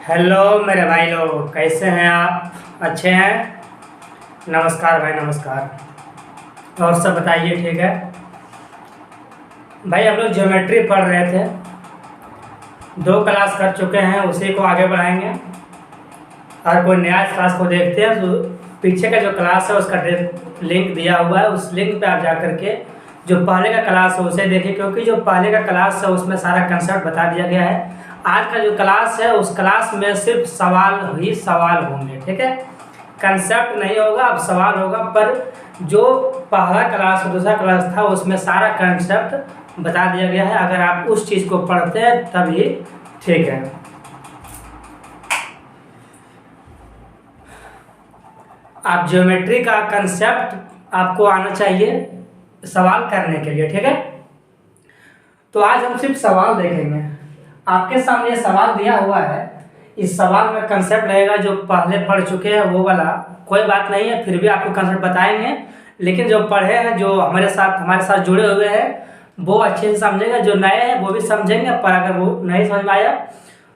Hello मेरे भाई लोग, कैसे हैं आप? अच्छे हैं? नमस्कार भाई, नमस्कार। और सब बताइए, ठीक है भाई? हम लोग ज्योमेट्री पढ़ रहे थे, 2 क्लास कर चुके हैं, उसी को आगे बढ़ाएंगे और कोई नया क्लास को देखते हैं। तो पीछे का जो क्लास है उसका लिंक दिया हुआ है, उस लिंक पे आप जा करके जो पहले का क्लास है उसे देखिए, क्योंकि जो पहले का क्लास है उसमें सारा कंसेप्ट बता दिया गया है। आज का जो क्लास है उस क्लास में सिर्फ सवाल ही सवाल होंगे, ठीक है? कंसेप्ट नहीं होगा, अब सवाल होगा। पर जो पहला क्लास और दूसरा क्लास था उसमें सारा कंसेप्ट बता दिया गया है। अगर आप उस चीज़ को पढ़ते हैं तभी ठीक है। आप ज्योमेट्री का कंसेप्ट आपको आना चाहिए सवाल करने के लिए, ठीक है? तो आज हम सिर्फ सवाल देखेंगे। आपके सामने ये सवाल दिया हुआ है, इस सवाल में कंसेप्ट रहेगा जो पहले पढ़ चुके हैं वो वाला। कोई बात नहीं है, फिर भी आपको कंसेप्ट बताएंगे, लेकिन जो पढ़े हैं, जो हमारे साथ जुड़े हुए हैं, वो अच्छे से समझेंगे। जो नए हैं वो भी समझेंगे, पर अगर वो नहीं समझ में आया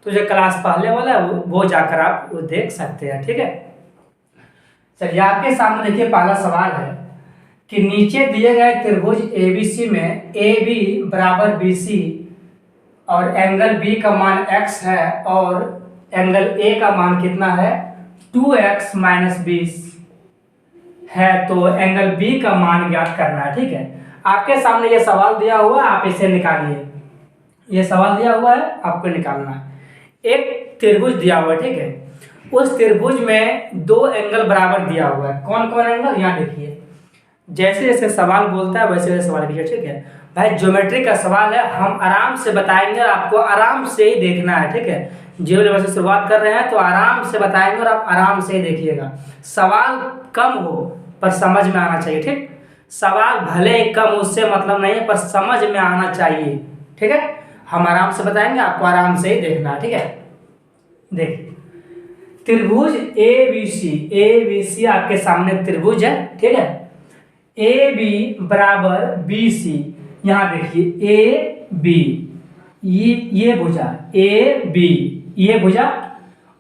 तो जो क्लास पहले वाला है वो जाकर आप वो देख सकते हैं, ठीक है? चलिए, आपके सामने देखिए पहला सवाल है कि नीचे दिए गए त्रिभुज ABC में AB बराबर BC और एंगल B का मान x है और एंगल A का मान कितना है 2x माइनस 20 है, तो एंगल B का मान ज्ञात करना है, ठीक है? आपके सामने ये सवाल दिया हुआ है, आप इसे निकालिए। ये सवाल दिया हुआ है, आपको निकालना है। एक त्रिभुज दिया हुआ है, ठीक है? उस त्रिभुज में 2 एंगल बराबर दिया हुआ है। कौन कौन एंगल, यहाँ देखिए। जैसे जैसे सवाल बोलता है वैसे वैसे सवाल कीजिए, ठीक है भाई? ज्योमेट्री का सवाल है, हम आराम से बताएंगे और आपको आराम से ही देखना है, ठीक है? जो लेवल से शुरुआत कर रहे हैं तो आराम से बताएंगे और आप आराम से ही देखिएगा। सवाल कम हो पर समझ में आना चाहिए, ठीक? सवाल भले ही कम, उससे मतलब नहीं है, पर समझ में आना चाहिए, ठीक है? हम आराम से बताएंगे, आपको आराम से ही देखना है, ठीक है? देखिए, त्रिभुज ABC आपके सामने त्रिभुज है, ठीक है? AB बराबर BC, यहाँ देखिए AB, ये भुजा AB, ये भुजा,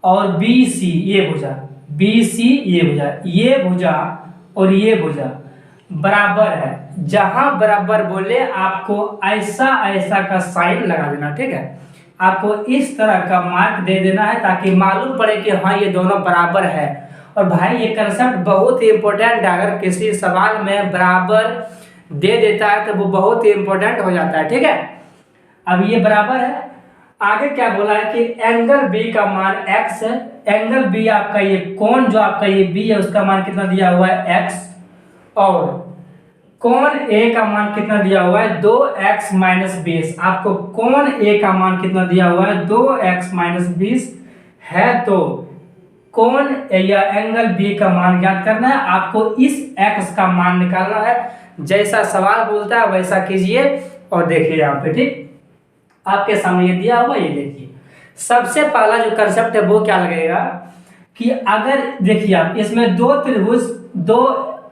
और BC ये भुजा, BC ये भुजा और ये भुजा बराबर है। जहां बराबर बोले आपको ऐसा ऐसा का साइन लगा देना, ठीक है? आपको इस तरह का मार्क दे देना है ताकि मालूम पड़े कि हाँ ये दोनों बराबर है। और भाई ये कंसेप्ट बहुत ही इंपॉर्टेंट है, अगर किसी सवाल में बराबर दे देता है तो वो बहुत ही इंपॉर्टेंट हो जाता है, ठीक है? अब ये बराबर है, आगे क्या बोला है कि एंगल B का मान x है। एंगल B आपका ये कोण जो आपका ये B है उसका मान कितना दिया हुआ है x, और कोण A का मान कितना दिया हुआ है 2x माइनस 20। आपको कोण A का मान कितना दिया हुआ है 2x माइनस 20 है, तो कोण या एंगल B का मान ज्ञात करना है। आपको इस x का मान निकालना है। जैसा सवाल बोलता है वैसा कीजिए और देखिए यहाँ पे, ठीक? आपके सामने ये दिया हुआ, ये देखिए। सबसे पहला जो कंसेप्ट है वो क्या लगेगा कि अगर देखिए आप इसमें 2 त्रिभुज, 2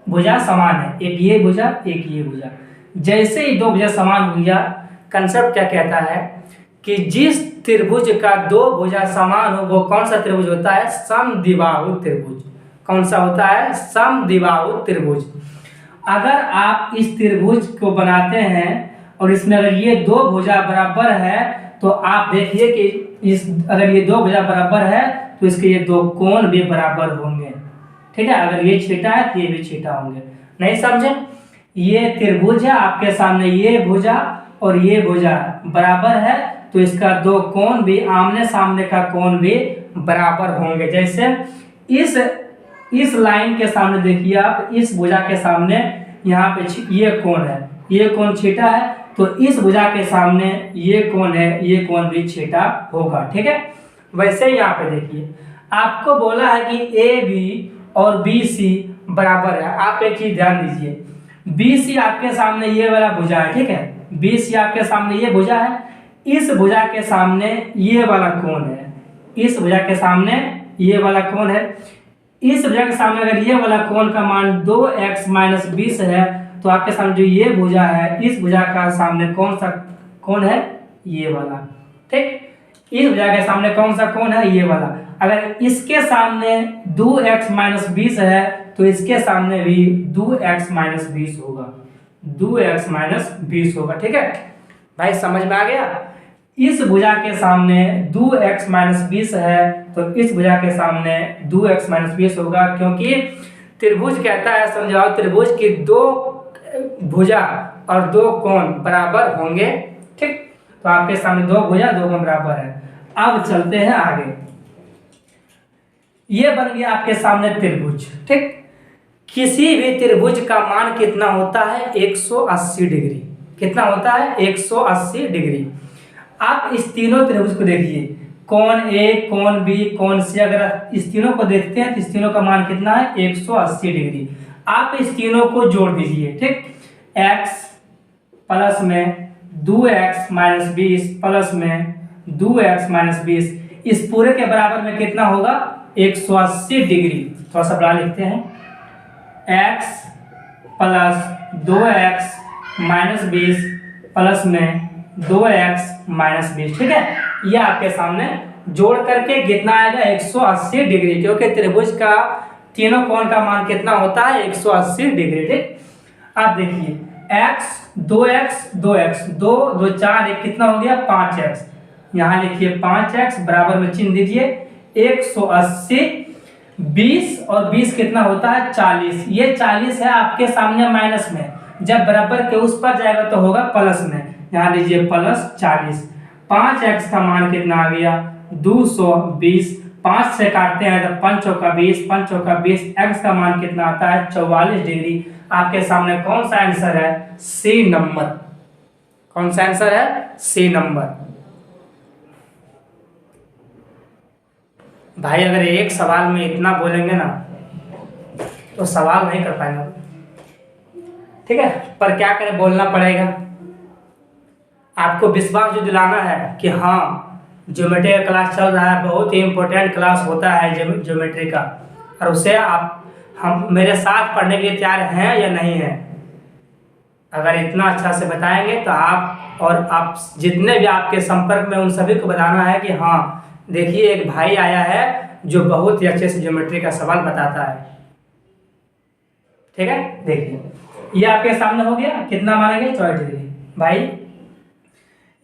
भुजा समान है, एक ये भुजा एक ये भुजा। जैसे ही 2 भुजा समान हो गया, कंसेप्ट क्या कहता है कि जिस त्रिभुज का 2 भुजा समान हो वो कौन सा त्रिभुज होता है? समद्विबाहु त्रिभुज। कौन सा होता है? समद्विबाहु त्रिभुज। अगर आप इस त्रिभुज को बनाते हैं और इसमें अगर ये 2 भुजा बराबर है तो आप देखिए कि अगर ये 2 भुजा बराबर है तो इसके ये 2 कोण भी बराबर होंगे, ठीक है? अगर ये छीटा है तो ये भी छीटा होंगे। नहीं समझे? ये त्रिभुज है, आपके सामने ये भुजा और ये भुजा बराबर है, तो इसका 2 कोण भी, आमने सामने का कोण भी बराबर होंगे। जैसे इस लाइन के सामने देखिए आप, इस भुजा के सामने यहाँ पे ये कोण है, ये कोण छीटा है, तो इस भुजा के सामने ये कोण है, ये कोण भी छीटा होगा, ठीक है? वैसे ही यहाँ पे देखिए, आपको बोला है कि AB और BC बराबर है। आप एक चीज ध्यान दीजिए, BC आपके सामने ये वाला भुजा है, ठीक है? BC आपके सामने ये भुजा है, इस भुजा के सामने ये वाला कोण है, इस भुजा के सामने ये वाला कोण है। इस भुजा के सामने अगर ये वाला कोण का मान 2x माइनस 20 है, तो आपके सामने जो ये भुजा है, इस भुजा का सामने कौन सा कोण है? ये वाला, ठीक? इस भुजा के सामने कौन सा कोण है, ये वाला। अगर इसके सामने 2x माइनस 20 है तो इसके सामने भी 2x माइनस 20 होगा, 2x माइनस 20 होगा। ठीक है भाई, समझ में आ गया। इस भुजा के सामने 2x माइनस 20 है तो इस भुजा के सामने 2x माइनस 20 होगा, क्योंकि त्रिभुज कहता है, समझाओ, त्रिभुज की दो भुजा और दो कोण बराबर होंगे। ठीक, तो आपके सामने दो भुजा दो कोण बराबर है। अब चलते हैं आगे। ये बन गया आपके सामने त्रिभुज। ठीक, किसी भी त्रिभुज का मान कितना होता है, 180 डिग्री। कितना होता है, 180 डिग्री। आप इस तीनों त्रिभुज को देखिए, कोण ए, कोण बी, कोण सी, अगर इस तीनों को देखते हैं तो इस तीनों का मान कितना है, 180 डिग्री। आप इस तीनों को जोड़ दीजिए। ठीक, x प्लस में 2x माइनस 20 प्लस में 2x माइनस 20, इस पूरे के बराबर में कितना होगा, 180 डिग्री। थोड़ा सा बड़ा लिखते हैं, x plus 2x minus 20 plus में 2x माइनस 20। ठीक है, ये आपके सामने जोड़ करके कितना आएगा, 180 डिग्री, क्योंकि त्रिभुज का तीनों कोण का मान कितना होता है, 180 डिग्री। ठीक, आप देखिए x 2x 2x 2 2 4 1 कितना हो गया, 5x। यहाँ लिखिए 5x बराबर में चिन्ह दीजिए 180, 20 और 20 कितना होता है, 40। ये 40 है आपके सामने माइनस में, जब बराबर के उस पर जाएगा तो होगा प्लस में। यहाँ लीजिए प्लस 40। 5x का मान कितना आ गया, 220। 5 से काटते हैं तो 5 चौका 20, 5 चौका 20। x का मान कितना आता है, 44 डिग्री। आपके सामने कौन सा आंसर है, सी नंबर। कौन सा आंसर है, सी नंबर। भाई अगर एक सवाल में इतना बोलेंगे ना तो सवाल नहीं कर पाएंगे। ठीक है, पर क्या करें, बोलना पड़ेगा। आपको विश्वास जो दिलाना है कि हाँ ज्योमेट्री का क्लास चल रहा है, बहुत ही इंपॉर्टेंट क्लास होता है ज्योमेट्री का, और उसे हम मेरे साथ पढ़ने के लिए तैयार हैं या नहीं हैं। अगर इतना अच्छा से बताएंगे तो आप और आप जितने भी आपके संपर्क में उन सभी को बताना है कि हाँ देखिए एक भाई आया है जो बहुत ही अच्छे से ज्योमेट्री का सवाल बताता है। ठीक है, देखिए ये आपके सामने हो गया, कितना मानेंगे, 44 डिग्री। भाई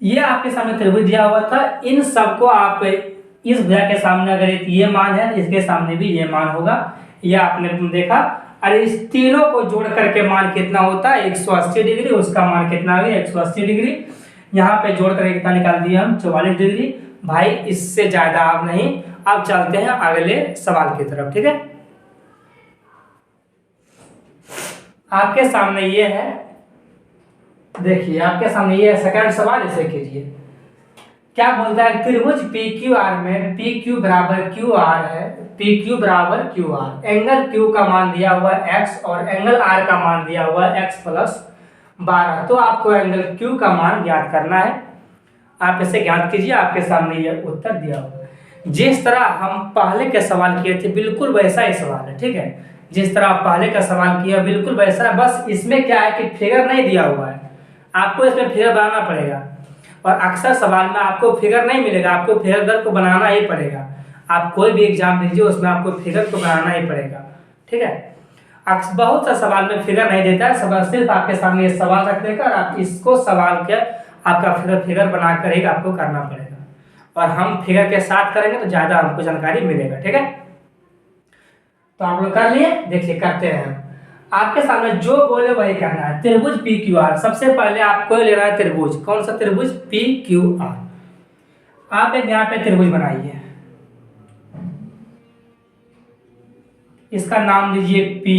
ये आपके सामने त्रिभुज दिया हुआ था, इन सबको आप इस भुजा के सामने अगर ये मान है इसके सामने भी ये मान होगा, ये आपने देखा। और इस तीनों को जोड़ करके मान कितना होता है, 180 डिग्री। उसका मान कितना आ गया, 180 डिग्री। यहाँ पे जोड़ करके कितना निकाल दिया हम, 44 डिग्री। भाई इससे ज्यादा आप नहीं। अब चलते हैं अगले सवाल की तरफ। ठीक है, आपके सामने ये है, देखिए आपके सामने ये सेकंड सवाल, इसे कीजिए। क्या बोलता है, त्रिभुज पी क्यू आर में पी क्यू बराबर क्यू आर है, पी क्यू बराबर क्यू आर। एंगल क्यू का मान दिया हुआ है x और एंगल आर का मान दिया हुआ है x प्लस 12। तो आपको एंगल क्यू का मान ज्ञात करना है। आप इसे ज्ञात कीजिए, आपके सामने ये उत्तर दिया हुआ है। जिस तरह हम पहले के सवाल किए थे बिल्कुल वैसा ही सवाल है। ठीक है, जिस तरह आप पहले का सवाल किया बिल्कुल वैसा है, बस इसमें क्या है कि फिगर नहीं दिया हुआ है, आपको इसमें फिगर बनाना पड़ेगा। और अक्सर सवाल में आपको फिगर नहीं मिलेगा, आपको फिगर को बनाना ही पड़ेगा। आप कोई भी एग्जाम दीजिए उसमें आपको फिगर को बनाना ही पड़ेगा। ठीक है, बहुत सा सवाल में फिगर नहीं देता है, सवाल सिर्फ आपके सामने ये सवाल रख देगा और आप इसको सवाल के आपका फिगर बना कर ही आपको करना पड़ेगा। और हम फिगर के साथ करेंगे तो ज़्यादा हमको जानकारी मिलेगा। ठीक है, तो आप लोग कर लिए, देखिए करते हैं। आपके सामने जो बोले वही करना है। त्रिभुज पी क्यू आर, सबसे पहले आपको लेना है त्रिभुज। कौन सा त्रिभुज, पी क्यू आर। आप एक यहाँ पे त्रिभुज बनाइए, इसका नाम दीजिए पी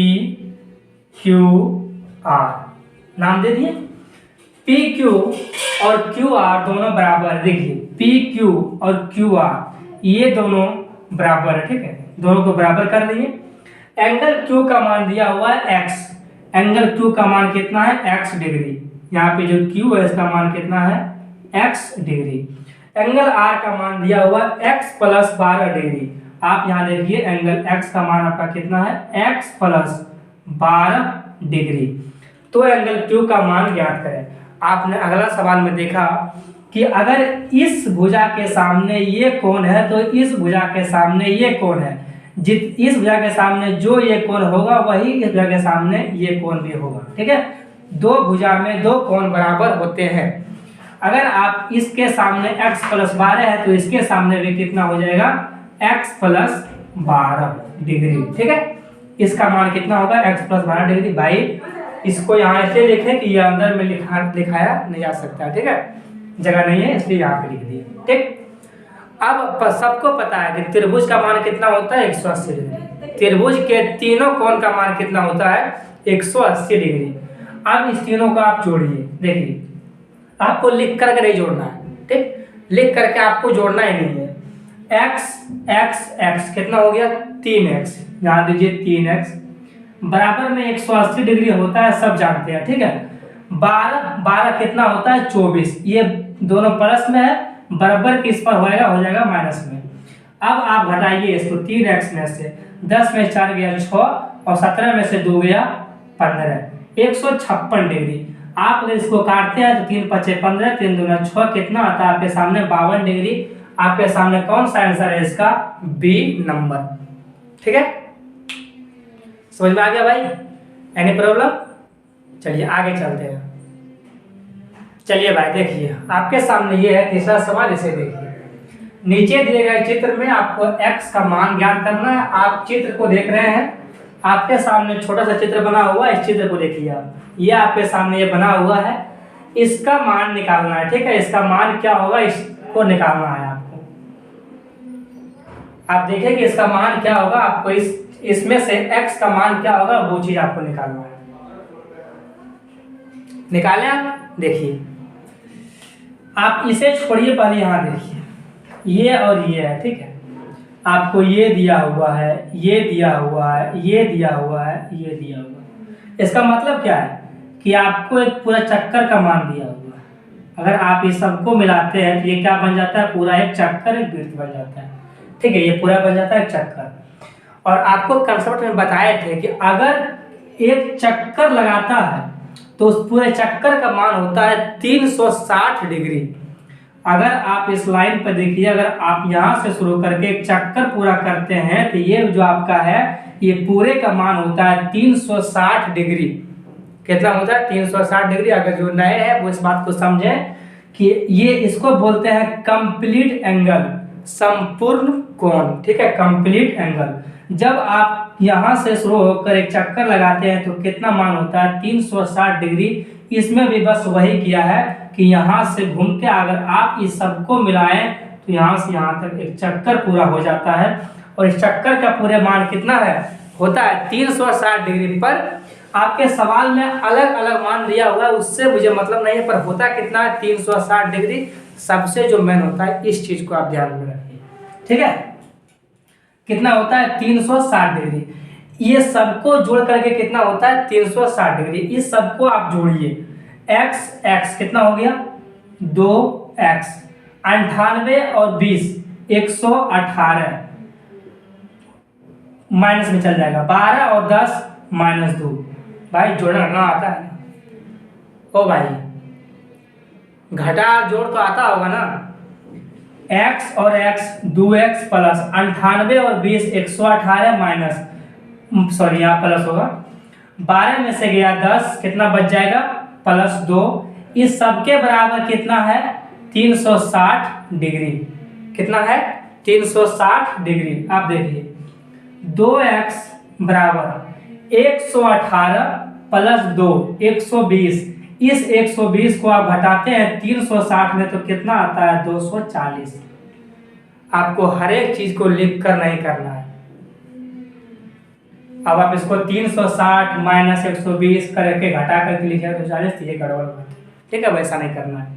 क्यू आर, नाम दे दिए। पी क्यू और क्यू आर दोनों बराबर, देखिए पी क्यू और क्यू आर ये दोनों बराबर है। ठीक है, दोनों को बराबर कर दिए। एंगल क्यू का मान दिया हुआ है x, एंगल क्यू का मान कितना है, x डिग्री। यहाँ पे जो क्यू है इसका मान कितना है, x डिग्री। एंगल r का मान दिया हुआ है x प्लस 12 डिग्री। आप यहाँ देखिए एंगल x का मान आपका कितना है, x प्लस 12 डिग्री। तो एंगल क्यू का मान ज्ञात करें। आपने अगला सवाल में देखा कि अगर इस भुजा के सामने ये कोण है तो इस भुजा के सामने ये कोण है, इस भुजा के सामने जो ये कोण होगा वही इस भुजा के सामने ये कोण भी होगा। ठीक है, दो भुजा में दो कोण बराबर होते हैं। अगर आप इसके सामने x + 12 है तो इसके सामने भी कितना हो जाएगा, x + 12 डिग्री। ठीक है, इसका मान कितना होगा, x + 12 डिग्री। भाई इसको यहाँ ऐसे लिखें कि ये अंदर में लिखाया नहीं जा सकता। ठीक है, जगह नहीं है इसलिए यहाँ पे लिख दिए। ठीक, अब सबको पता है कि त्रिभुज का मान कितना होता है, 180 डिग्री। त्रिभुज के तीनों कोण का मान कितना होता है, 180 डिग्री। अब इस तीनों को आप जोड़िए। देखिए, आपको लिख करके नहीं जोड़ना है। ठीक, लिख करके आपको जोड़ना ही नहीं है। x कितना हो गया, 3x, यहाँ दीजिए 3x बराबर में 180 डिग्री होता है, सब जानते हैं। ठीक है, 12 कितना होता है, 24। ये दोनों प्लस में है, बराबर किस पर होएगा, हो जाएगा माइनस में। अब आप घटाइए इसको, 3x में से 10 में 4 गया 6 और 17 में से 2 गया 15, 156 डिग्री। आप अगर इसको काटते हैं तो 3 × 5 = 15, 3 × 2 = 6, कितना आता है आपके सामने, 52 डिग्री। आपके सामने कौन सा आंसर है इसका, बी नंबर। ठीक है, समझ में आ गया भाई, एनी प्रॉब्लम? चलिए आगे चलते हैं। चलिए भाई देखिए, आपके सामने ये है तीसरा सवाल, इसे देखिए। नीचे दिए गए चित्र में आपको x का मान ज्ञात करना है। आप चित्र को देख रहे हैं, आपके सामने छोटा सा चित्र बना हुआ है, इस चित्र को देखिए आप, ये आपके सामने ये बना हुआ है, इसका मान निकालना है। ठीक है, इसका मान क्या होगा, इसको निकालना है आपको। आप देखिए कि इसका मान क्या होगा, आपको इसमें से x का मान क्या होगा वो चीज आपको निकालना है। निकालें आप, देखिए आप इसे छोड़िए, पहले यहाँ देखिए, ये और ये है। ठीक है, आपको ये दिया हुआ है, ये दिया हुआ है, ये दिया हुआ है, ये दिया हुआ है। इसका मतलब क्या है कि आपको एक पूरा चक्कर का मान दिया हुआ है। अगर आप इस सबको मिलाते हैं तो ये क्या बन जाता है, पूरा एक चक्कर, एक वृत्त बन जाता है। ठीक है, ये पूरा बन जाता है एक चक्कर। और आपको कंसेप्ट में बताए थे कि अगर एक चक्कर लगाता है तो उस पूरे चक्कर का मान होता है 360 डिग्री। अगर आप इस लाइन पर देखिए, अगर आप यहाँ से शुरू करके एक चक्कर पूरा करते हैं तो ये जो आपका है, ये पूरे का मान होता है 360 डिग्री। कितना होता है, 360 डिग्री। अगर जो नए हैं वो इस बात को समझें कि ये इसको बोलते हैं कंप्लीट एंगल, संपूर्ण कोण। ठीक है, कंप्लीट एंगल। जब आप यहाँ से शुरू होकर एक चक्कर लगाते हैं तो कितना मान होता है, 360 डिग्री। इसमें भी बस वही किया है कि यहाँ से घूम के अगर आप इस सबको मिलाएं तो यहाँ से यहाँ तक एक चक्कर पूरा हो जाता है। और इस चक्कर का पूरे मान कितना है, होता है 360 डिग्री। पर आपके सवाल में अलग अलग मान दिया हुआ है, उससे मुझे मतलब नहीं है, पर होता कितना है 360 डिग्री। सबसे जो मेन होता है, इस चीज को आप ध्यान में रखिए। ठीक है, कितना होता है, 360 डिग्री। ये सबको जोड़ करके कितना होता है, 360 डिग्री। इस सबको आप जोड़िए, x कितना हो गया, 2x, 98 और 20, 118, माइनस में चल जाएगा, 12 और 10 -2। भाई जोड़ना आता है ओ भाई, घटा जोड़ तो आता होगा ना। x और x 2x प्लस 98 और 20, 118 माइनस, सॉरी यहाँ प्लस होगा, 12 में से गया 10, कितना बच जाएगा, +2। इस सबके बराबर कितना है, 360 डिग्री। कितना है, 360 डिग्री। आप देखिए 2x बराबर 118 + 2, 120। इस 120 को आप घटाते हैं 360 में तो कितना आता है, 240। आपको हर एक चीज को लिख कर नहीं करना है। अब आप इसको 360 माइनस 120 करके घटा करके लिखे 240, तो ये गड़बड़ बात है। ठीक है, वैसा नहीं करना है।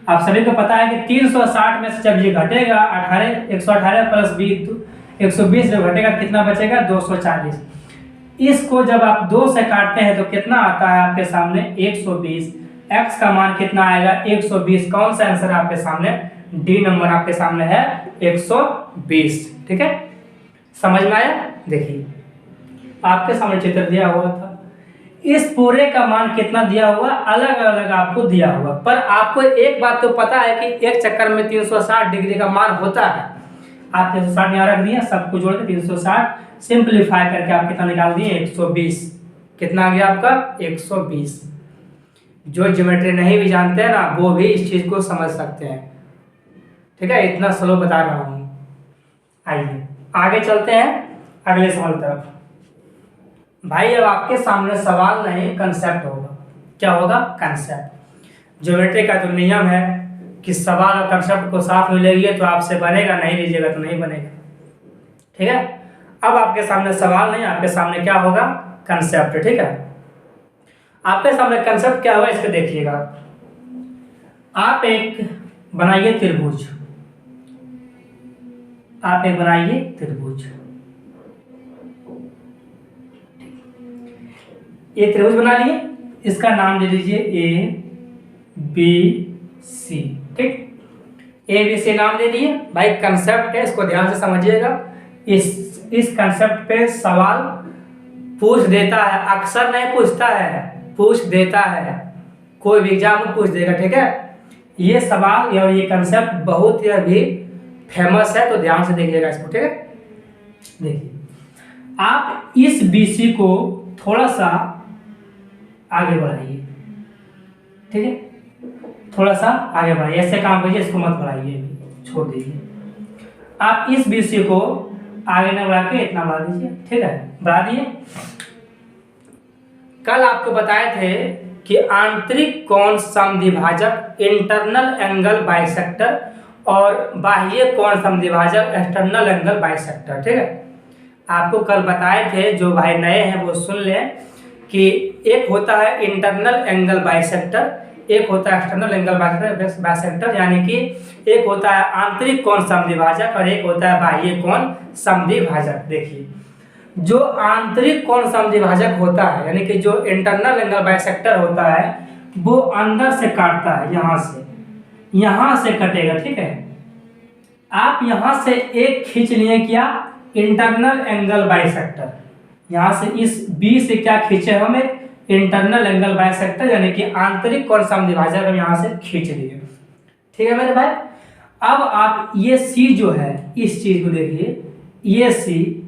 आप सभी को पता है कि 360 में से जब ये घटेगा 118 + 20, 120 जब घटेगा कितना बचेगा, 240। इसको जब आप 2 से काटते हैं तो कितना आता है आपके सामने, 120। x का मान कितना आएगा, 120। कौन सा आंसर आपके सामने, डी नंबर आपके सामने है, 120। ठीक है, समझ में आया? देखिए आपके सामने चित्र दिया हुआ था, इस पूरे का मान कितना दिया हुआ, अलग अलग आपको दिया हुआ, पर आपको एक बात तो पता है कि एक चक्कर में 360 डिग्री का मान होता है। आप 360 यहाँ रख दिए, सबको जोड़ के 360 सिंप्लीफाई करके आप कितना निकाल दिए 120। कितना आ गया आपका 120। जो ज्योमेट्री नहीं भी जानते हैं ना वो भी इस चीज को समझ सकते हैं, ठीक है, इतना स्लो बता रहा हूं। आइए आगे चलते हैं अगले सवाल तरफ। भाई अब आपके सामने सवाल नहीं कंसेप्ट होगा। क्या होगा, कंसेप्ट। ज्योमेट्री का जो नियम है कि सवाल और कंसेप्ट को साथ में लेंगे तो आपसे बनेगा, नहीं लीजिएगा तो नहीं बनेगा, ठीक है। अब आपके सामने सवाल नहीं, आपके सामने क्या होगा, कंसेप्ट, ठीक है। आपके सामने कंसेप्ट क्या होगा इसको देखिएगा। आप एक बनाइए त्रिभुज, आप एक बनाइए त्रिभुज, ये त्रिभुज बना लिए, इसका नाम दे दीजिए ए बी सी, ठीक। ए बी सी नाम दे दिए। भाई कंसेप्ट है, इसको ध्यान से समझिएगा। इस कंसेप्ट पे सवाल पूछ देता है, अक्सर नहीं पूछता है, पूछ देता है, कोई भी एग्जाम में पूछ देगा, ठीक है। ये सवाल और ये कंसेप्ट बहुत ही अभी फेमस है, तो ध्यान से देखिएगा इसको, ठीक है। देखिए आप इस बीसी को थोड़ा सा आगे बढ़ाइए, ठीक है, थोड़ा सा आगे बढ़ाइए, ऐसे काम करिए, इसको मत बढ़ाइए, छोड़ दीजिए। आप इस बीसी को आगे न बढ़ा के इतना बढ़ा दीजिए, ठीक है, बढ़ा दिए। कल आपको बताए थे कि आंतरिक कोण समद्विभाजक इंटरनल एंगल बाइसेक्टर और बाह्य कोण समद्विभाजक एक्सटर्नल एंगल बाइसेक्टर, ठीक है। आपको कल बताए थे, जो भाई नए हैं वो सुन लें कि एक होता है इंटरनल एंगल बाइसेक्टर, एक होता है एक्सटर्नल एंगल बाइसेक्टर, यानी कि एक होता है आंतरिक कोण समद्विभाजक और एक होता है बाह्य कोण समद्विभाजक। देखिए जो आंतरिक कोण समद्विभाजक होता है, यानी कि जो इंटरनल एंगल बाइसेक्टर होता है, वो अंदर से काटता है, यहां से कटेगा, ठीक है। आप यहां से एक खींच लिए, क्या, इंटरनल एंगल बाइसेक्टर, यहां से इस बी से क्या खींचे हम, एक इंटरनल एंगल बाइसेक्टर, यानी कि आंतरिक कोण समद्विभाजक हम यहां से खींच लिए, ठीक है मेरे भाई। अब आप ये सी जो है, इस चीज को देखिए, ये सी,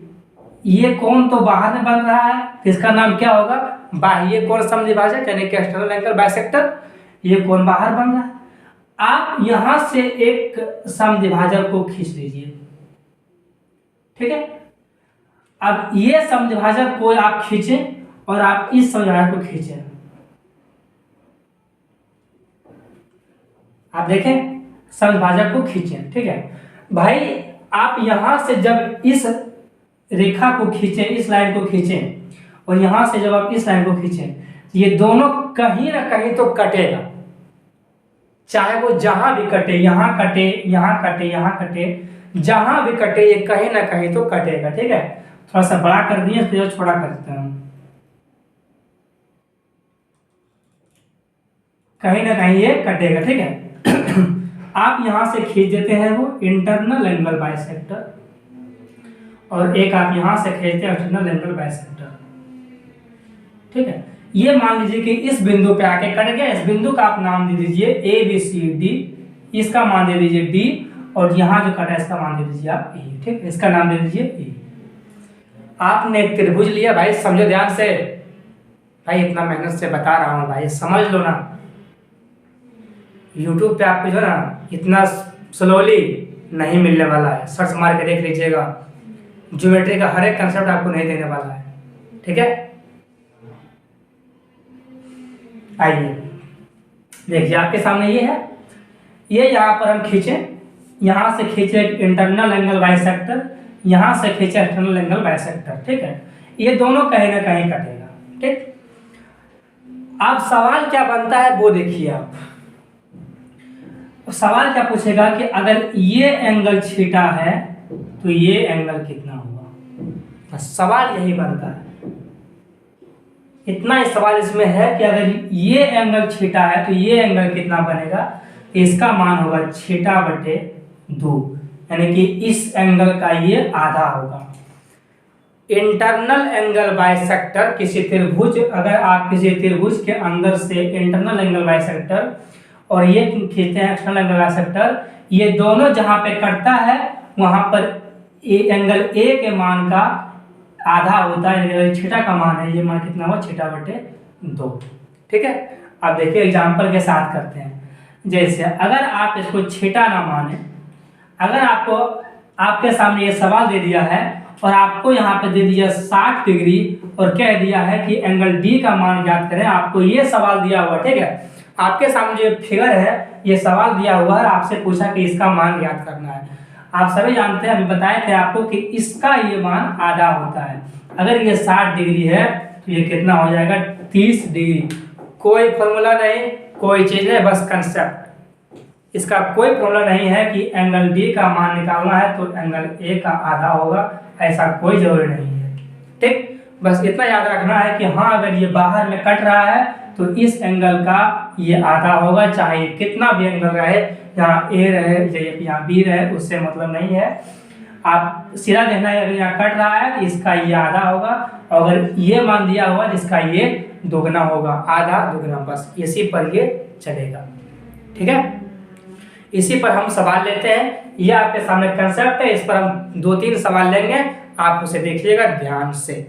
ये कोण तो बाहर में बन रहा है, इसका नाम क्या होगा, बाह्य कोण समद्विभाजक, यानी कि एक्सटर्नल एंगल बाइसेक्टर। ये कोण बाहर बन रहा है, आप यहां से एक समद्विभाजक को खींच लीजिए, ठीक है। अब ये समद्विभाजक को आप खींचें और आप इस समद्विभाजक को खींचें, आप देखें समद्विभाजक को खींचें, ठीक है भाई। आप यहां से जब इस रेखा को खींचें, इस लाइन को खींचें, और यहां से जब आप इस लाइन को खींचें, ये दोनों कहीं ना कहीं तो कटेगा, चाहे वो जहां भी कटे, यहां कटे, यहां कटे, यहां कटे, जहां भी कटे, ये कहीं ना कहीं तो कटेगा, ठीक है। थोड़ा सा बड़ा कर दिए, फिर छोटा कर देता हूं, कहीं ना कहीं ये कटेगा, ठीक है। आप यहां से खींच देते हैं वो इंटरनल एंगल बाइसेक्टर, और एक आप यहां से खींचते हैं एक्सटर्नल एंगल बाइसेक्टर, ठीक है। ये मान लीजिए कि इस बिंदु पे आके कट गया, इस बिंदु का आप नाम दे दीजिए ए बी सी डी, इसका मान दे दीजिए डी, और यहां जो कटा है इसका मान दे दीजिए आप ए, ठीक है, इसका नाम दे दीजिए ए। आपने एक त्रिभुज लिया, भाई समझो ध्यान से, भाई इतना मेहनत से बता रहा हूं भाई, समझ लो ना। यूट्यूब पे आपको जो है ना इतना स्लोली नहीं मिलने वाला है, सर्च मार के देख लीजिएगा, ज्योमेट्री का हर एक कंसेप्ट आपको नहीं देने वाला है, ठीक है। आइए देखिए आपके सामने ये है, ये यहाँ पर हम खींचे, यहां से खींचे इंटरनल एंगल बाइसेक्टर, यहां से खींचे एक्सटर्नल एंगल बाइसेक्टर, ठीक है। ये दोनों कहीं ना कहीं कटेगा, ठीक। अब सवाल क्या बनता है वो देखिए आप। सवाल क्या पूछेगा कि अगर ये एंगल थीटा है तो ये एंगल कितना होगा, सवाल यही बनता है। इतना ही सवाल इसमें है कि अगर ये एंगल थीटा है तो ये एंगल कितना बनेगा, इसका मान होगा थीटा बटे 2, यानी कि इस एंगल का ये आधा होगा। इंटरनल एंगल बाइसेक्टर, किसी त्रिभुज, अगर आप किसी त्रिभुज के अंदर से इंटरनल एंगल बाइसेक्टर और ये खींचते हैं एक्सटर्नल एंगल बाइसेक्टर, ये दोनों जहां पे कटता है वहां पर एंगल ए के मान का आधा होता है। छीटा का मान है, ये मान कितना हुआ, छीटा बटे 2। ठीक है, अब देखिए एग्जाम्पल के साथ करते हैं। जैसे अगर आप इसको छीटा ना माने, अगर आपको आपके सामने ये सवाल दे दिया है और आपको यहाँ पे दे दिया 60 डिग्री और कह दिया है कि एंगल डी का मान ज्ञात करें, आपको ये सवाल दिया हुआ, ठीक है, आपके सामने जो फिगर है ये सवाल दिया हुआ है, आपसे पूछा कि इसका मान ज्ञात करना है। आप सभी जानते हैं, अभी बताए थे आपको कि इसका ये मान आधा होता है। अगर ये 60 डिग्री है तो ये कितना हो जाएगा, 30 डिग्री। कोई फॉर्मूला नहीं, कोई चीज नहीं, बस कंसेप्ट। इसका कोई फॉर्मूला नहीं है कि एंगल डी का मान निकालना है तो एंगल ए का आधा होगा, ऐसा कोई जरूरी नहीं है। ठीक, बस इतना याद रखना है कि हाँ अगर ये बाहर में कट रहा है तो इस एंगल का ये आधा होगा, चाहे कितना भी एंगल रहे, यहाँ ए रहे यहाँ बी रहे, उससे मतलब नहीं है। आप सीधा देखना है, अगर यहाँ कट रहा है तो इसका ये आधा होगा, और अगर ये मान दिया हुआ जिसका ये दोगुना होगा, आधा दुगना, बस इसी पर ये चलेगा। ठीक है, इसी पर हम सवाल लेते हैं। ये आपके सामने कंसेप्ट है, इस पर हम 2-3 सवाल लेंगे, आप उसे देखिएगा ध्यान से।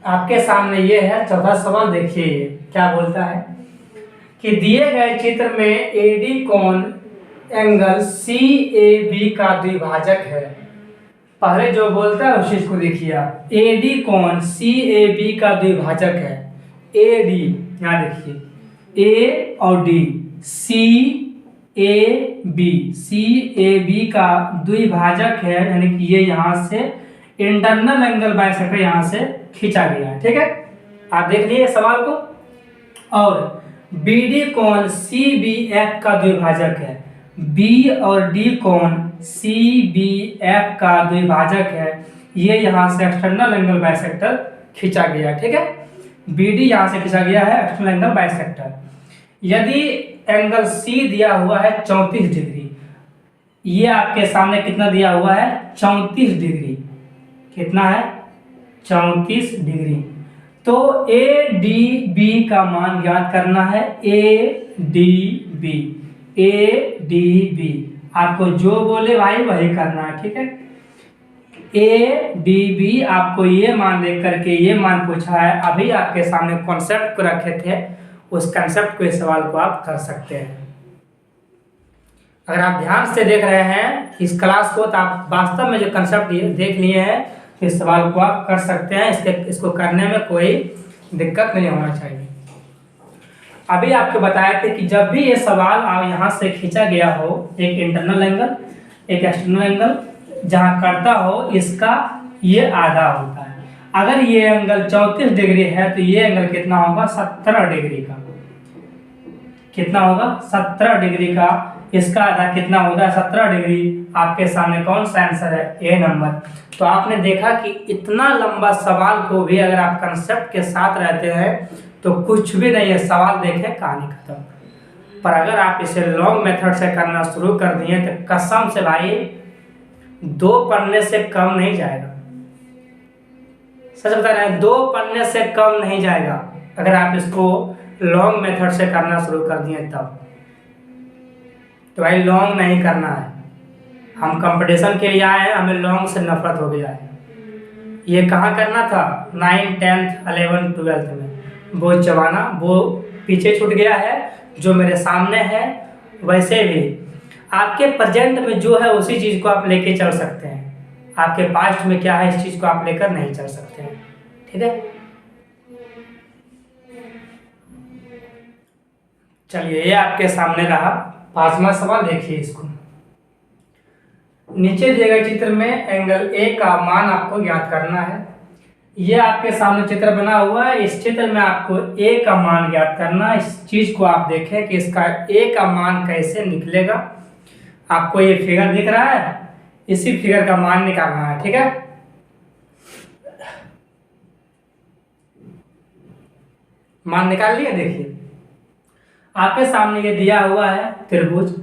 आपके सामने ये है चौथा सवाल, देखिए ये क्या बोलता है कि दिए गए चित्र में एडी कोण एंगल सी ए बी का द्विभाजक है। पहले जो बोलता है उस चीज को देखिए आप, एडी कोण सी ए बी का द्विभाजक है। ए डी, यहाँ देखिए ए और D, C A B, C A B का द्विभाजक है, यानी कि ये यहाँ से इंटरनल एंगल बाइसेक्टर यहाँ से खींचा गया है। ठीक है, आप देख लीजिए सवाल को। और बी डी कोण सी बी एफ का द्विभाजक है, बी और डी कोण सी बी एफ का द्विभाजक है, ये यहाँ से एक्सटर्नल एंगल बाइसेक्टर खींचा गया। ठीक है, बी डी यहाँ से खींचा गया है एक्सटर्नल एंगल बाइसेक्टर। यदि एंगल सी दिया हुआ है 34 डिग्री, ये आपके सामने कितना दिया हुआ है, 34 डिग्री, कितना है, 34 डिग्री। तो ए डी बी का मान ज्ञात करना है, A D B, A D B, आपको जो बोले भाई वही करना है। ठीक है, ए डी बी, आपको ये मान देख करके ये मान पूछा है, अभी आपके सामने कॉन्सेप्ट को रखे थे, उस कंसेप्ट को, इस सवाल को आप कर सकते हैं। अगर आप ध्यान से देख रहे हैं इस क्लास को तो आप वास्तव में जो कंसेप्ट देख लिए हैं, तो इस सवाल को आप कर सकते हैं। इसको करने में कोई दिक्कत नहीं होना चाहिए। अभी आपको बताया था कि जब भी ये सवाल आप यहाँ से खींचा गया हो, एक इंटरनल एंगल एक एक्सटर्नल एंगल जहाँ करता हो, इसका ये आधा होता है। अगर ये एंगल 34 डिग्री है तो ये एंगल कितना होगा, 17 डिग्री का। कितना होगा, 17 डिग्री का। इसका आधा कितना होगा, 17 डिग्री। आपके सामने कौन सा आंसर है, ए नंबर। तो आपने देखा कि इतना लंबा सवाल को भी अगर आप कंसेप्ट के साथ रहते हैं तो कुछ भी नहीं है, सवाल देखें कहानी खत्म। पर अगर आप इसे लॉन्ग मेथड से करना शुरू कर दिए तो कसम से भाई 2 पन्ने से कम नहीं जाएगा। सच बता रहे हैं, 2 पन्ने से कम नहीं जाएगा अगर आप इसको लॉन्ग मेथड से करना शुरू कर दिए तब। तो भाई लॉन्ग नहीं करना है, हम कंपटीशन के लिए आए हैं, हमें लॉन्ग से नफरत हो गया है। ये कहाँ करना था, 9th 10th 11th 12th में। वो जमाना वो पीछे छूट गया है, जो मेरे सामने है। वैसे भी आपके प्रेजेंट में जो है उसी चीज़ को आप लेके चल सकते हैं, आपके पास्ट में क्या है इस चीज़ को आप लेकर नहीं चल सकते हैं। ठीक है, चलिए ये आपके सामने रहा 5वां सवाल। देखिए इसको, नीचे दिए गए चित्र में एंगल ए का मान आपको ज्ञात करना है। ये आपके सामने चित्र बना हुआ है, इस चित्र में आपको ए का मान ज्ञात करना है। इस चीज को आप देखें कि इसका ए का मान कैसे निकलेगा। आपको ये फिगर दिख रहा है, इसी फिगर का मान निकालना है। ठीक है, मान निकाल लिया। देखिए आपके सामने ये दिया हुआ है त्रिभुज,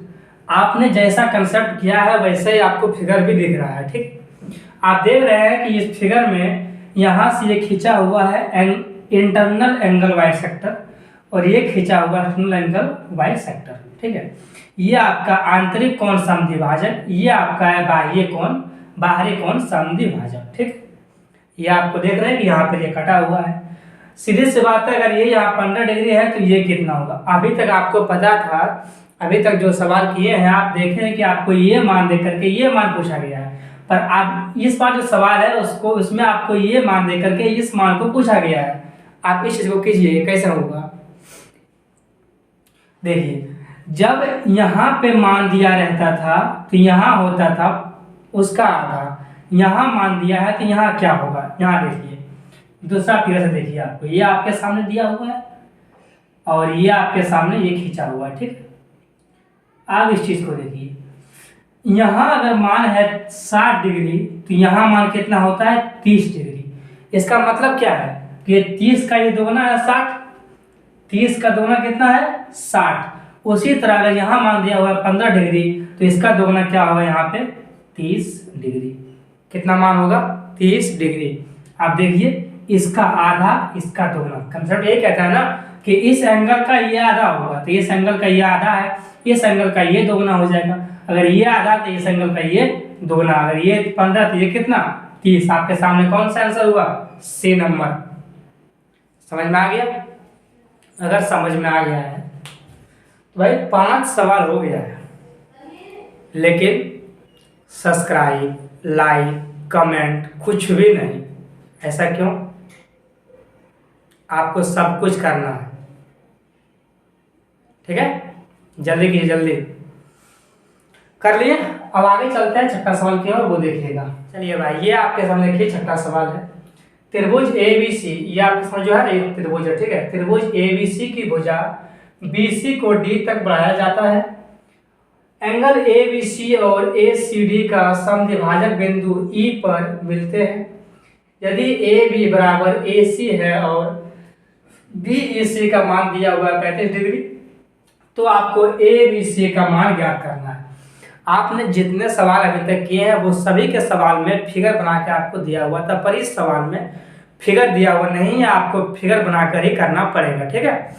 आपने जैसा कंसेप्ट किया है वैसे ही आपको फिगर भी दिख रहा है। ठीक, आप देख रहे हैं कि इस फिगर में यहाँ से ये खींचा हुआ है इंटरनल एंगल बाइसेक्टर और ये खींचा हुआ एक्सटर्नल एंगल बाइसेक्टर। ठीक है, ये आपका आंतरिक कोण समद्विभाजक, ये आपका है बाह्य कोण, बाहरी कोण समद्विभाजक। ठीक, ये आपको देख रहे हैं कि यहाँ पे ये कटा हुआ है। सीधी सी बात है, अगर ये यहाँ 15 डिग्री है तो ये कितना होगा। अभी तक आपको पता था, अभी तक जो सवाल किए हैं आप देखे हैं कि आपको ये मान दे करके ये मान पूछा गया है, पर आप इस बार जो सवाल है उसको उसमें आपको ये मान दे करके इस मान को पूछा गया है। आप इस चीज को कीजिए, कैसे होगा देखिए। जब यहाँ पे मान दिया रहता था तो यहाँ होता था उसका आधा, यहाँ मान दिया है तो यहाँ क्या होगा। यहाँ देखिए दूसरा फिगर से देखिए, आपको ये आपके सामने दिया हुआ है और ये आपके सामने ये खींचा हुआ है। ठीक, आप इस चीज को देखिए, यहाँ अगर मान है 60 डिग्री तो यहाँ मान कितना होता है 30 डिग्री। इसका मतलब क्या है कि 30 का ये दोगुना है 60, 30 का दोगुना कितना है 60। उसी तरह अगर यहाँ मान दिया हुआ है 15 डिग्री तो इसका दोगुना क्या होगा यहाँ पे 30 डिग्री। कितना मान होगा 30 डिग्री। आप देखिए इसका आधा इसका दोगुना। कंसेप्ट ये कहता है ना कि इस एंगल का ये आधा होगा तो इस एंगल का ये आधा है, इस एंगल का ये दोगुना हो जाएगा। अगर ये आधा तो इस एंगल का ये दोगुना, अगर ये 15 तो ये कितना 30। आपके सामने कौन सा आंसर हुआ सी नंबर। समझ में आ गया। अगर समझ में आ गया है तो भाई 5 सवाल हो गया है, लेकिन सब्सक्राइब लाइक कमेंट कुछ भी नहीं। ऐसा क्यों? आपको सब कुछ करना है। ठीक है, जल्दी कीजिए, जल्दी कर लिए। अब आगे चलते हैं छठा सवाल की ओर, वो देखिएगा। चलिए भाई, ये आपके सामने देखिए छठा सवाल है। त्रिभुज ABC, ये आपके सामने जो है एक त्रिभुज है। ठीक है, त्रिभुज ABC की भुजा BC को D तक बढ़ाया जाता है। एंगल ABC और ACD का समद्विभाजक बिंदु E पर मिलते हैं। यदि AB बराबर AC है और BEC का मान दिया हुआ है 35 डिग्री, तो आपको ABC का मान ज्ञात करना है। आपने जितने सवाल अभी तक किए हैं वो सभी के सवाल में फिगर बना के आपको दिया हुआ था, पर इस सवाल में फिगर दिया हुआ नहीं है, आपको फिगर बनाकर ही करना पड़ेगा। ठीक है,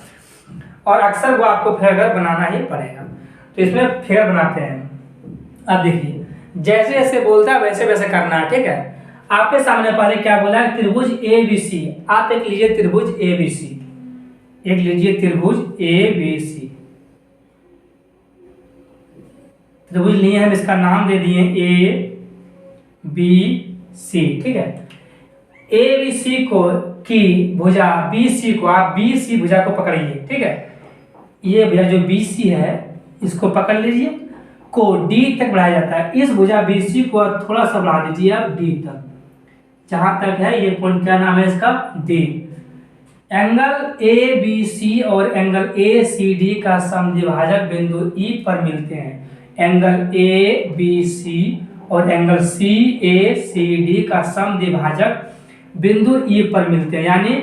और अक्सर वो आपको फिगर बनाना ही पड़ेगा। तो इसमें फिगर बनाते हैं। अब देखिए, जैसे जैसे बोलता है वैसे वैसे करना है। ठीक है, आपके सामने पहले क्या बोला है त्रिभुज ABC। आप एक लीजिए त्रिभुज ABC, एक लीजिए त्रिभुज ABC। त्रिभुज लिए हम, इसका नाम दे दिए ABC। ठीक है, ABC को की भुजा BC को, आप BC भुजा को पकड़िए। ठीक है, ये भुजा जो BC है इसको पकड़ लीजिए, को D तक बढ़ाया जाता है। इस भुजा BC को थोड़ा सा बढ़ा दीजिए आप D तक, जहां तक है ये पॉइंट, क्या नाम है इसका D। एंगल ABC और एंगल ACD का समद्विभाजक बिंदु E पर मिलते हैं। एंगल ABC और एंगल CACD का समद्विभाजक बिंदु E पर मिलते हैं। यानी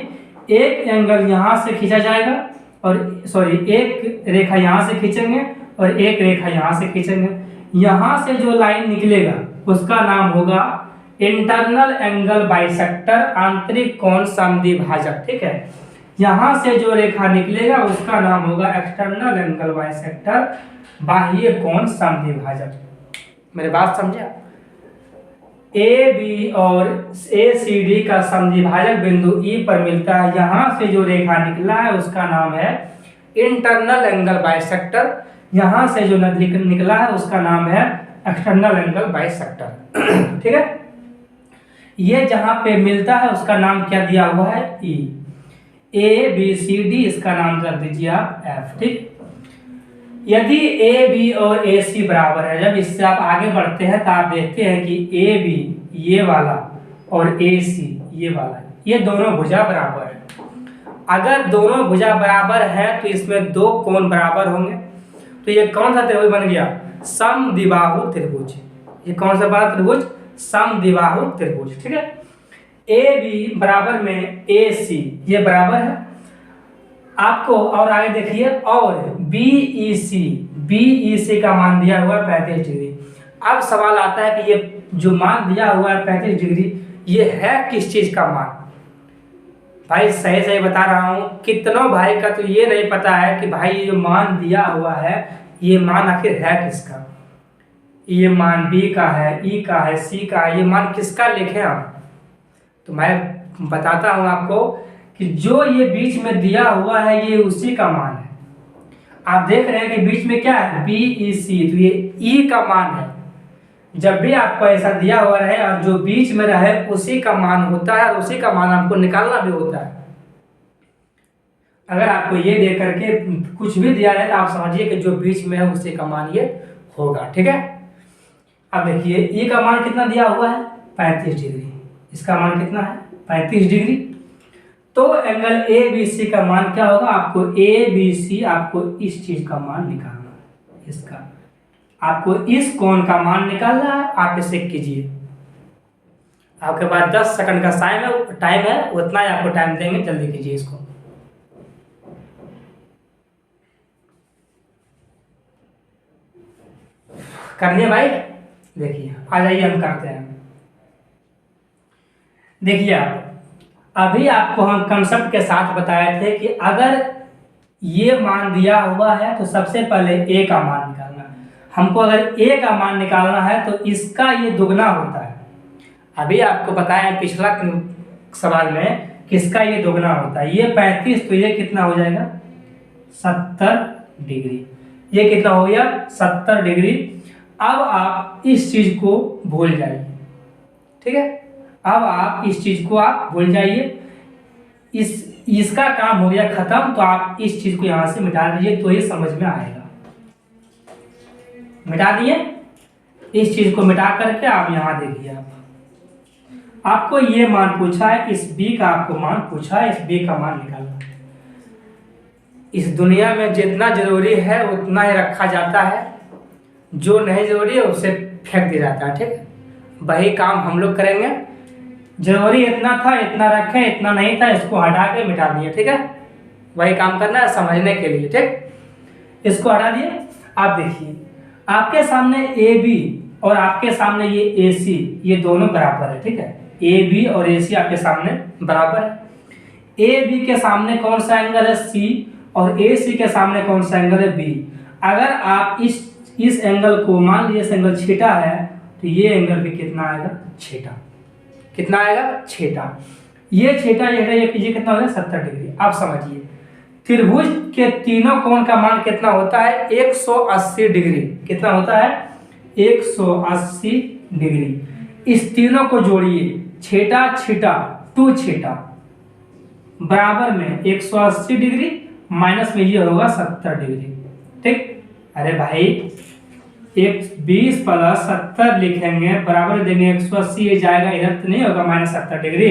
एक एंगल यहाँ से खींचा जाएगा और एक रेखा यहाँ से खींचेंगे और एक रेखा यहाँ से खींचेंगे। यहाँ से जो लाइन निकलेगा उसका नाम होगा इंटरनल एंगल बाइसेक्टर, आंतरिक कोण समद्विभाजक। ठीक है, यहाँ से जो रेखा निकलेगा उसका नाम होगा एक्सटर्नल एंगल बाइसेक्टर, बाह्य कोण समद्विभाजक। मेरी बात समझे? AB और ACD का समद्विभाजक बिंदु E पर मिलता है। यहाँ से जो रेखा निकला है उसका नाम है इंटरनल एंगल बाइसेक्टर, यहाँ से जो निकला है उसका नाम है एक्सटर्नल एंगल बाइसेक्टर। ठीक है, ये जहां पे मिलता है उसका नाम क्या दिया हुआ है E। ABCD इसका नाम कर दीजिए आप F। ठीक, यदि AB और AC बराबर है, जब इससे आप आगे बढ़ते हैं तो आप देखते हैं कि AB ये वाला और AC ये वाला, ये दोनों भुजा बराबर है। अगर दोनों भुजा बराबर है तो इसमें दो कोण बराबर होंगे। तो ये कौन सा त्रिभुज बन गया? समद्विबाहु त्रिभुज। ये कौन सा बना त्रिभुज? समद्विबाहु त्रिभुज। ठीक है, AB बराबर में AC ये बराबर है आपको। और आगे देखिए, और BEC बी ई सी का मान दिया हुआ है 35 डिग्री। अब सवाल आता है कि ये जो मान दिया हुआ है 35 डिग्री, ये है किस चीज़ का मान? भाई सही सही बता रहा हूँ, कितनों भाई का तो ये नहीं पता है कि भाई ये मान दिया हुआ है, ये मान आखिर है किसका? ये मान बी का है, ई का है, सी का है, ये मान किसका लिखें हम? तो मैं बताता हूँ आपको कि जो ये बीच में दिया हुआ है ये उसी का मान है। आप देख रहे हैं कि बीच में क्या है, बी ई सी, तो ये ई का मान है। जब भी आपको ऐसा दिया हुआ रहे और जो बीच में रहे उसी का मान होता है, और उसी का मान आपको निकालना भी होता है। अगर आपको ये दे करके कुछ भी दिया रहे तो आप समझिए कि जो बीच में है उसी का मान ये होगा। ठीक है, अब देखिए ई का मान कितना दिया हुआ है, 35 डिग्री। इसका मान कितना है, 35 डिग्री। तो एंगल ए बी सी का मान क्या होगा, आपको ए बी सी, आपको इस चीज का मान निकालना है। इसका आपको इस कोण का मान निकालना है। आप इसे कीजिए, आपके पास 10 सेकंड का टाइम है, उतना ही आपको टाइम देंगे, जल्दी कीजिए इसको। करिए भाई, देखिए आ जाइए, हम करते हैं। देखिए आप, अभी आपको हम कंसेप्ट के साथ बताए थे कि अगर ये मान दिया हुआ है तो सबसे पहले ए का मान निकालना है। हमको अगर ए का मान निकालना है तो इसका ये दुगना होता है। अभी आपको बताया पिछला सवाल में किसका ये दुगना होता है। ये 35, तो ये कितना हो जाएगा, 70 डिग्री। ये कितना हो गया, 70 डिग्री। अब आप इस चीज को भूल जाइए। ठीक है, अब आप इस चीज को आप भूल जाइए। इसका काम हो गया खत्म, तो आप इस चीज को यहां से मिटा दीजिए तो ये समझ में आएगा। मिटा दिए, इस चीज को मिटा करके आप यहां देखिए। आपको ये मान पूछा है, इस बी का आपको मान पूछा है, इस बी का मान निकालना। इस दुनिया में जितना जरूरी है उतना ही रखा जाता है, जो नहीं जरूरी है उसे फेंक दिया जाता है। ठीक, वही काम हम लोग करेंगे। जरूरी इतना था, इतना रखें, इतना नहीं था, इसको हटा के मिटा दिए। ठीक है, वही काम करना है समझने के लिए। ठीक, इसको हटा दिए। आप देखिए, आपके सामने ए बी और आपके सामने ये ए सी, ये दोनों बराबर है। ठीक है, ए बी और ए सी आपके सामने बराबर है। ए बी के सामने कौन सा एंगल है, सी, और ए सी के सामने कौन सा एंगल है, बी। अगर आप इस एंगल को, मान लीजिए इस एंगल छीटा है, तो ये एंगल भी कितना आएगा, छीटा। कितना आएगा, छीटा। ये छीटा ये कितना हो गया, 70 डिग्री। आप समझिए त्रिभुज के तीनों कोण का मान कितना होता है, 180 डिग्री। कितना होता है, 180 डिग्री। इस तीनों को जोड़िए, छीटा छीटा टू छीटा बराबर में 180 डिग्री, माइनस में ये होगा 70 डिग्री। ठीक, अरे भाई 20 प्लस 70 लिखेंगे, बराबर देंगे 180, ये जाएगा इधर तो नहीं होगा माइनस 70 डिग्री,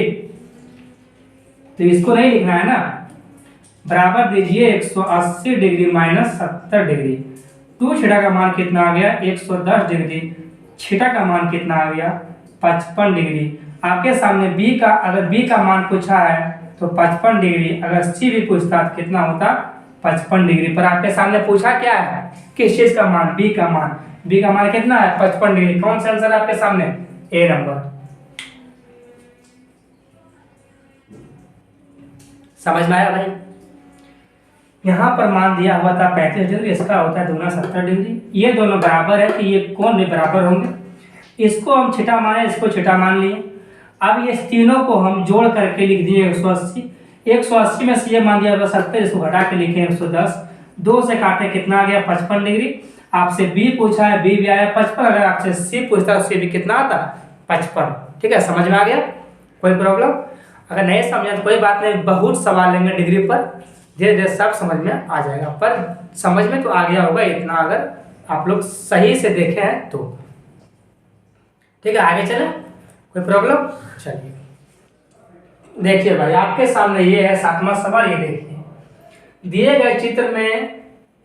तो इसको नहीं लिखना है ना। बराबर दीजिए 180 डिग्री माइनस 70 डिग्री। टू छीटा का मान कितना आ गया, 110 डिग्री। छीटा का मान कितना आ गया, 55 डिग्री। आपके सामने बी का, अगर बी का मान पूछा है तो 55 डिग्री, अगर सी भी पूछता तो कितना होता, 55 डिग्री। पर आपके सामने पूछा क्या है, किस चीज का मान, बी का मान। बी का मान कितना है, 55 डिग्री। कौन सा आंसर है आपके सामने, ए नंबर। समझ में आया भाई? यहाँ पर मान दिया हुआ था 35 डिग्री, इसका होता है दुगना 70 डिग्री। ये दोनों बराबर है कि ये कोण भी बराबर होंगे। इसको हम छिटा माने, इसको छिटा मान लिए। अब ये तीनों को हम जोड़ करके लिख दिए 180। 180 में से ये मान दिया 70, इसको घटा के लिखे 110। 2 से काटे कितना आ गया, 55 डिग्री। आपसे बी पूछा है, बी भी आया 55। अगर आपसे सी पूछता है, सी भी कितना आता, 55। ठीक है, समझ में आ गया, कोई प्रॉब्लम? अगर नहीं समझा तो कोई बात नहीं, बहुत सवाल लेंगे डिग्री पर, धीरे धीरे सब समझ में आ जाएगा। पर समझ में तो आ गया होगा इतना, अगर आप लोग सही से देखे हैं तो। ठीक है, आगे चले, कोई प्रॉब्लम? चलिए देखिए भाई, आपके सामने ये है 7वां सवाल। ये देखिए, दिए गए चित्र में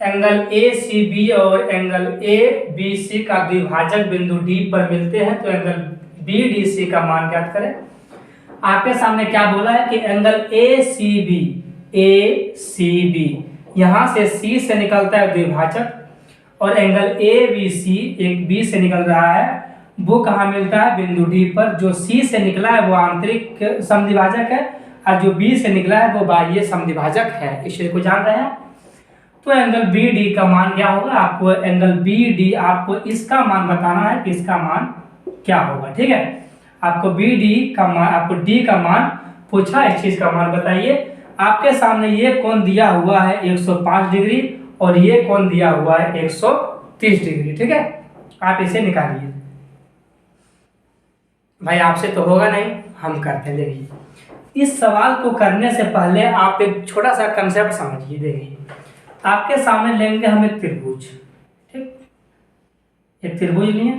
एंगल ए सी बी और एंगल ए बी सी का द्विभाजक बिंदु डी पर मिलते हैं, तो एंगल बी डी सी का मान ज्ञात करें। आपके सामने क्या बोला है कि एंगल ए सी बी, यहां से सी से निकलता है द्विभाजक, और एंगल ए बी सी एक बी से निकल रहा है, वो कहाँ मिलता है, बिंदु डी पर। जो सी से निकला है वो आंतरिक समद्विभाजक है, और जो बी से निकला है वो बाह्य समद्विभाजक है। इस चीज को जान रहे हैं। तो एंगल बी डी का मान क्या होगा, आपको एंगल बी डी आपको इसका मान बताना है कि इसका मान क्या होगा। ठीक है, आपको बी डी का मान, आपको डी का मान पूछा, इस चीज का मान बताइए। आपके सामने ये कोण दिया हुआ है 105 डिग्री और ये कोण दिया हुआ है 130 डिग्री। ठीक है, आप इसे निकालिए। भाई आपसे तो होगा नहीं, हम करते हैं। देखिए, इस सवाल को करने से पहले आप एक छोटा सा कंसेप्ट समझिए। देखिए, आपके सामने लेंगे हम एक त्रिभुज। ठीक, एक त्रिभुज लिए,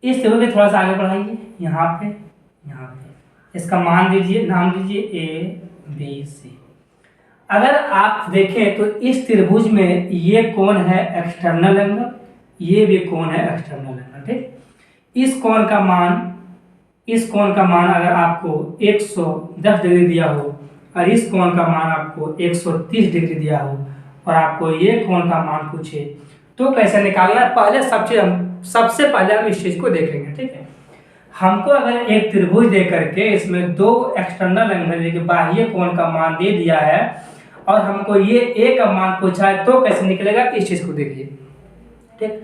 इस त्रिभुज को थोड़ा सा आगे बढ़ाइए, यहाँ पे यहाँ पे इसका मान दीजिए, नाम दीजिए ए बी सी। अगर आप देखें तो इस त्रिभुज में ये कोण है एक्सटर्नल एंगल, ये भी कोण है एक्सटर्नल एंगल। ठीक, इस कोण का मान अगर आपको 110 डिग्री दिया हो और इस कोण का मान आपको 130 डिग्री दिया हो और आपको ये कोण का मान पूछे तो कैसे निकालना है, पहले सबसे पहले हम इस चीज को देखेंगे। ठीक है, हमको अगर एक त्रिभुज दे करके इसमें दो एक्सटर्नल एंगल बाह्य कोण का मान दे दिया है और हमको ये ए का मान पूछा है तो कैसे निकलेगा, इस चीज को देखिए। ठीक,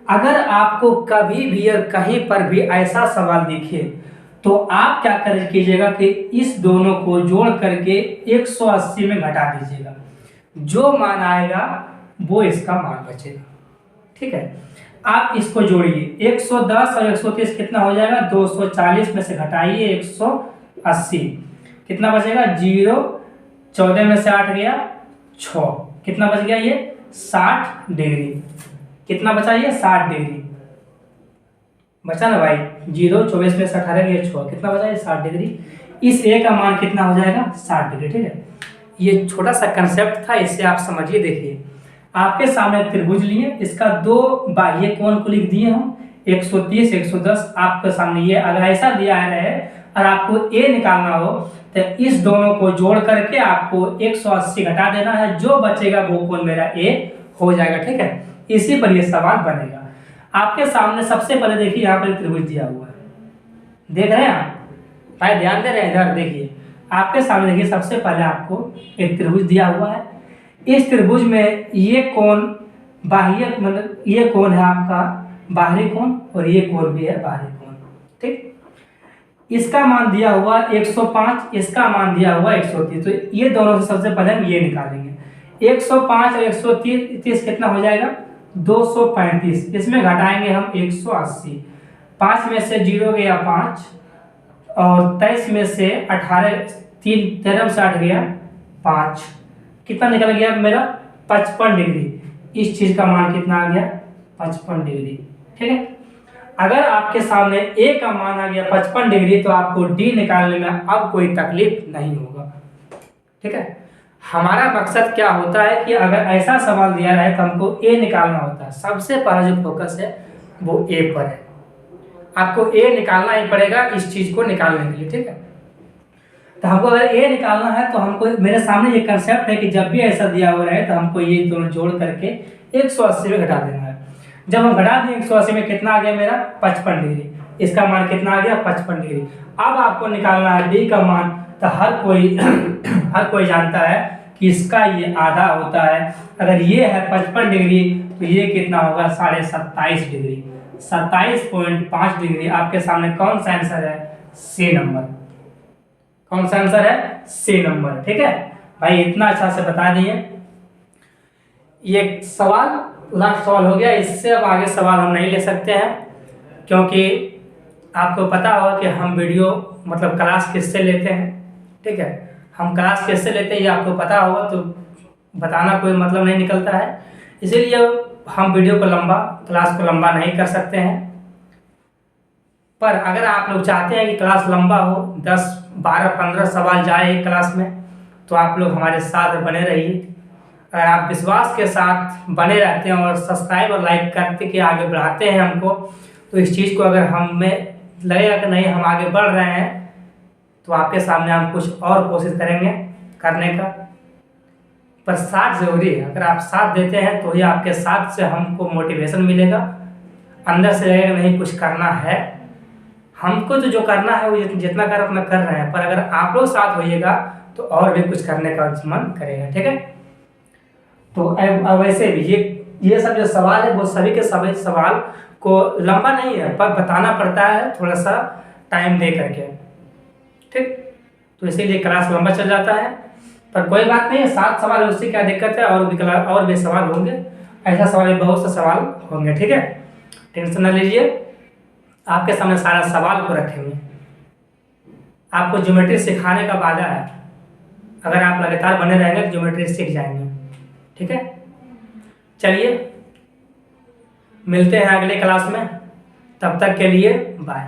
अगर आपको कभी भी और कहीं पर भी ऐसा सवाल दिखे तो आप क्या कीजिएगा कि इस दोनों को जोड़ करके 180 में घटा दीजिएगा। जो मान आएगा वो इसका मान बचेगा। ठीक है, आप इसको जोड़िए, 110 और 130 कितना हो जाएगा, 240 में से घटाइए 180, कितना बचेगा, 0, 14 में से 8 गया 6, कितना बच गया, ये 60 डिग्री। कितना बचा, ये 60 डिग्री बचा ना भाई, 0, 24 में से 18 गया 6, कितना बचा, ये 60 डिग्री। इस ए का मान कितना हो जाएगा, 60 डिग्री। ठीक है, ये छोटा सा कंसेप्ट था, इससे आप समझिए। देखिए, आपके सामने त्रिभुज लिए, इसका दो बाह्य कोण को लिख दिए हम 130 110। आपके सामने ये अगर ऐसा दिया है और आपको ए निकालना हो तो इस दोनों को जोड़ करके आपको 180 घटा देना है, जो बचेगा वो कोण मेरा ए हो जाएगा। ठीक है, इसी पर ये सवाल बनेगा। आपके सामने सबसे पहले देखिए, यहाँ पर त्रिभुज दिया हुआ है, देख रहे हैं आप भाई, ध्यान दे रहे हैं इधर। देखिए, आपके सामने देखिए, सबसे पहले आपको एक त्रिभुज दिया हुआ है। इस त्रिभुज में ये कोण बाह्य, मतलब ये कोण है आपका बाहरी कोण और ये कोण भी है बाहरी कोण। ठीक, इसका मान दिया हुआ 105, इसका मान दिया हुआ 130, तो ये दोनों से सबसे पहले हम ये निकालेंगे। 105 और 130 कितना हो जाएगा, 235। इसमें घटाएंगे हम 180, 5 में से 0 गया 5 और 23 में से 18, 13 से 8 गया 5, कितना निकल गया मेरा, 55 डिग्री। इस चीज का मान कितना आ गया, 55 डिग्री। ठीक है, अगर आपके सामने ए का मान आ गया 55 डिग्री तो आपको डी निकालने में अब कोई तकलीफ नहीं होगा। ठीक है, हमारा मकसद क्या होता है कि अगर ऐसा सवाल दिया रहे तो हमको ए निकालना होता है। सबसे पहला जो फोकस है वो ए पर है, आपको ए निकालना ही पड़ेगा इस चीज को निकालने के लिए। ठीक है, तो हमको अगर ए निकालना है तो हमको, मेरे सामने ये कंसेप्ट है कि जब भी ऐसा दिया हुआ है तो हमको ये दोनों जोड़ करके 180 में घटा देना है। जब हम घटा दें 180 में, कितना आ गया मेरा, 55 डिग्री। इसका मान कितना आ गया, 55 डिग्री। अब आपको निकालना है डी का मान। तो हर कोई जानता है कि इसका ये आधा होता है। अगर ये है 55 डिग्री तो ये कितना होगा, 27.5 डिग्री, 27.5 डिग्री। आपके सामने कौन सा आंसर है, सी नंबर। कौन सा आंसर है, सी नंबर। ठीक है भाई, इतना अच्छा से बता दिए। ये सवाल लास्ट सवाल हो गया, इससे अब आगे सवाल हम नहीं ले सकते हैं, क्योंकि आपको पता होगा कि हम वीडियो मतलब क्लास किससे लेते हैं। ठीक है, हम क्लास किससे लेते हैं ये आपको पता होगा, तो बताना कोई मतलब नहीं निकलता है। इसीलिए हम वीडियो को क्लास को लंबा नहीं कर सकते हैं। पर अगर आप लोग चाहते हैं कि क्लास लंबा हो, 10 12 15 सवाल जाए एक क्लास में, तो आप लोग हमारे साथ बने रहिए। अगर आप विश्वास के साथ बने रहते हैं और सब्सक्राइब और लाइक करते के आगे बढ़ाते हैं हमको, तो इस चीज़ को अगर हमें लगेगा कि नहीं हम आगे बढ़ रहे हैं, तो आपके सामने हम कुछ और कोशिश करेंगे करने का। पर साथ ज़रूरी है। अगर आप साथ देते हैं तो ही आपके साथ से हमको मोटिवेशन मिलेगा, अंदर से लगेगा नहीं कुछ करना है। हमको तो जो करना है वो जितना कर अपना कर रहे हैं, पर अगर आप लोग साथ होइएगा तो और भी कुछ करने का मन करेगा। ठीक है, तो अब वैसे भी ये सब जो सवाल है वो सभी के सभी सवाल को लंबा नहीं है पर बताना पड़ता है थोड़ा सा टाइम दे करके। ठीक, तो इसीलिए क्लास लंबा चल जाता है, पर कोई बात नहीं है, 7 सवाल है उससे क्या दिक्कत है, और भी सवाल होंगे, ऐसा सवाल बहुत से सवाल होंगे। ठीक है, टेंशन न लीजिए, आपके सामने सारा सवाल को रखेंगे। आपको ज्योमेट्री सिखाने का वादा है, अगर आप लगातार बने रहेंगे तो ज्योमेट्री सीख जाएंगे। ठीक है, चलिए मिलते हैं अगले क्लास में, तब तक के लिए बाय।